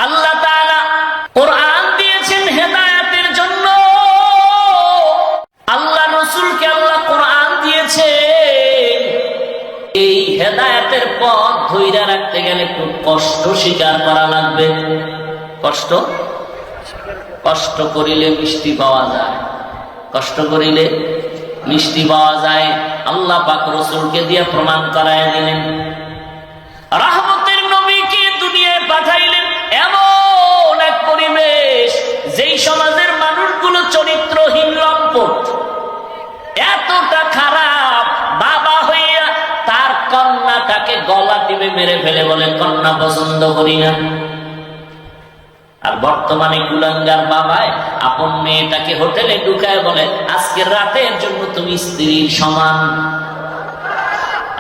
আল্লাহ তাআলা কোরআন দিয়েছেন হেদায়েতের জন্য। আল্লাহ রাসূলকে আল্লাহ কোরআন দিয়েছেন। এই হেদায়েতের পথ ধইরা রাখতে গেলে একটু কষ্ট স্বীকার করা লাগবে। কষ্ট করিলে মিষ্টি পাওয়া যায়, কষ্ট করিলে মিষ্টি পাওয়া যায়। আল্লাহ পাক রাসূলকে দিয়ে প্রমাণ করায় দিলেন। রহমতের নবীকে দুনিয়ায় পাঠাইলেন এমন এক পরিবেশ, যেই সমাজের মানুষগুলো চরিত্রহীন লম্পট, এতটা খারাপ, বাবা হইয়া তার কন্যাটাকে গলা টিপে মেরে ফেলে বলে কন্যা পছন্দ করি না। আর বর্তমানে কুলাঙ্গার বাবায় আপন মেয়েটাকে হোটেলে ঢুকায় বলে আজকের রাতের জন্য তুমি স্ত্রীর সমান।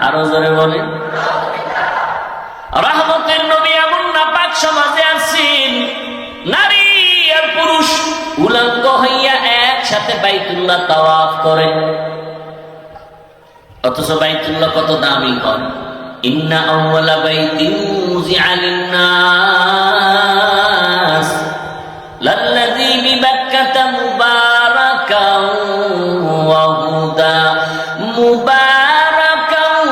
আরো জোরে বলেন। রহমতের নবী এমন নাপাক সমাজে আছেন, নারী আর পুরুষ উলঙ্গ হইয়া একসাথে বাইতুল্লাহ তাওয়াফ করে। অথচ বাইতুল্লাহ কত দামি ঘর। ইন্না আউওয়ালা বাইতিন উযিআ লিন-নাস লাল্লাযী বিবাক্কাতা মুবারাকান ওয়া হুদা মুবারাকান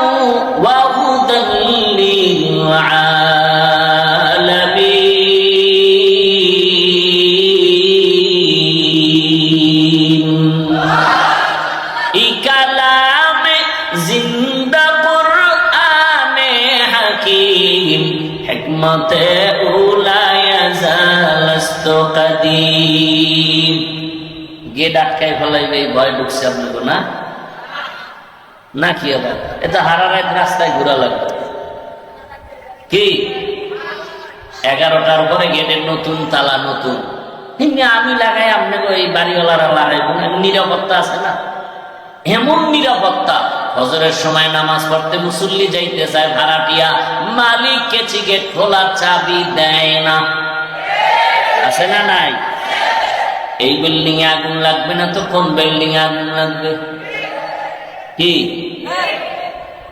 ওয়া হুদাল লিল-আলামিন। এই কালামে জিন্দা কুরআনে হাকীম, হিকমতে উলা ইয়াজালাস্তু কাদীম। গেট আটকায় ফেলাইবে, ভয় ঢুকছে আপনাকে না? না কি আবার এটা হারা রাত রাস্তায় ঘোরা লাগবে কি? 11টার পরে গেটের নতুন তালা নতুন, আমি লাগাই, আপনাকে এই বাড়িওয়ালারা লাগাইব না। নিরাপত্তা আছে না? এমন নিরাপত্তা, ফজরের সময় নামাজ পড়তে মুসল্লি যাইতে চায়, ভাড়াটিয়া মালিক কেচি গেট খোলার চাবি দেয় না। আছে না নাই? এই বিল্ডিং এ আগুন লাগবে না তো কোন বিল্ডিং এ আগুন লাগবে? কি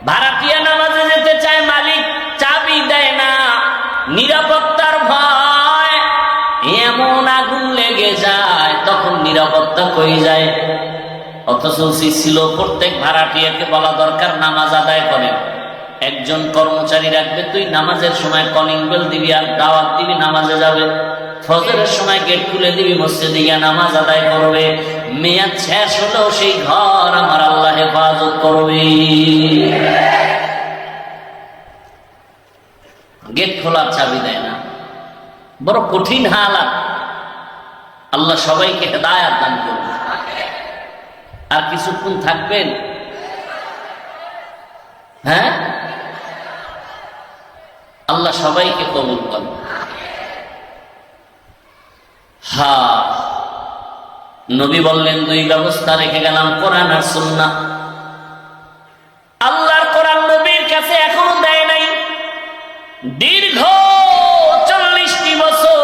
ভাড়াটিয়া নামাজে যেতে চায়, মালিক চাবি দেয় না, নিরাপত্তার ভয়। এমন আগুন লেগে যায়, তখন নিরাপত্তা কই যায়? অথচ উচিত ছিল প্রত্যেক ভাড়াটিয়াকে বলা দরকার নামাজ আদায় করে। একজন কর্মচারী রাখবে, তুই নামাজের সময় কলিং বেল দিবি আর দাওয়াত দিবি, নামাজে যাবে। ফজরের সময় গেট খুলে দিবি, মসজিদে গিয়ে নামাজ আদায় করবে। মেয়াদ শেষ হলেও সেই ঘর আমার আল্লাহ হেফাজত করবে। গেট খোলার চাবি দেয় না, বড় কঠিন হালাত। আল্লাহ সবাইকে হেদায়েত দান করবে। আর কিছুক্ষণ থাকবেন? হ্যাঁ, আল্লাহ সবাইকে কবুল করেন। হ্যাঁ, নবী বললেন দুই ব্যবস্থা রেখে গেলাম, কোরআন আর সুন্নাহ। আল্লাহর কোরআন নবীর কাছে এখনো দেয় নাই। দীর্ঘ 40টি বছর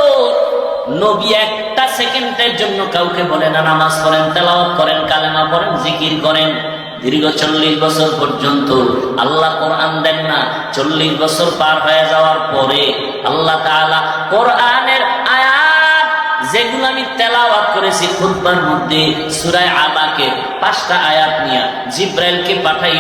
নবী একটা সেকেন্ডের জন্য কাউকে বলে না নামাজ পড়েন, তেলাওয়াত করেন, কালেমা পড়েন, জিকির করেন। দীর্ঘ 40 বছর পর্যন্ত আল্লাহ কোরআন দেন না। 40 বছর পার হয়ে যাওয়ার পরে আল্লাহ তাআলা কোরআনের আয়াত যেগুলো আমি তেলাওয়াত করেছি খুতবার মধ্যে, সূরা আলাকে 5টা আয়াত নিয়ে জিব্রাইলকে পাঠাই।